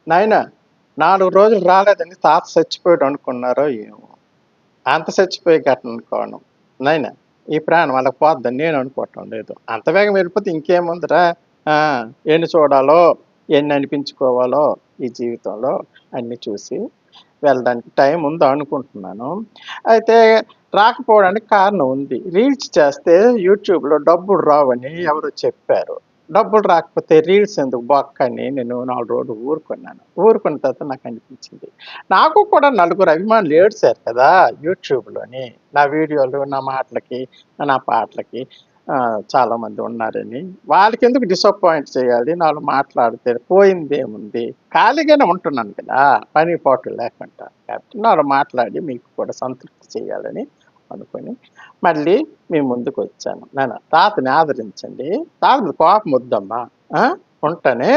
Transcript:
నాయనా 4 రోజులు రాలేదని తాత చచ్చిపోయాడు అనుకున్నారో ఏమో! అంత చచ్చిపోయి గట్టనుకోను. నాయనా ఈ ప్రాణం వాళ్ళకి పోద్దని నేను అనుకోవటం లేదు. అంత వేగం వెళ్ళిపోతే ఇంకేముందిరా! ఆ! ఎన్ని చూడాలో, ఎన్ని అనిపించుకోవాలో ఈ జీవితంలో అన్నీ చూసి వెళ్ళడానికి టైం ఉందనుకుంటున్నాను. అయితే రాకపోవడానికి కారణం ఉంది. రీల్స్ చేస్తే యూట్యూబ్‌లో డబ్బులు రావని ఎవరో చెప్పారు. డబ్బులు రాకపోతే రీల్స్ ఎందుకు బొక్కని నేను 4 రోజులు ఊరుకున్నాను. ఊరుకున్న తర్వాత నాకనిపించింది. నాకు కూడా నలుగురు అభిమానులు ఏడ్చారు కదా! యూట్యూబ్‌లోని. నా వీడియోలు, నా మాటలకి, నా పాటలకి చాలామంది ఉన్నారని. వాళ్ళకెందుకు డిసప్పాయింట్ చేయాలి? 4 మాట్లాడితే పోయిందేముంది? ఖాళీగానే ఉంటున్నాను కదా! పని పాటు లేకుండా. కాబట్టి 4 మాట్లాడి మీకు కూడా సంతృప్తి చేయాలని అనుకోని, మళ్ళీ మీ ముందుకొచ్చాను. తాతని ఆదరించండి. తాత మీద కోపమొద్దమ్మా! ఆ! ఉంటానే.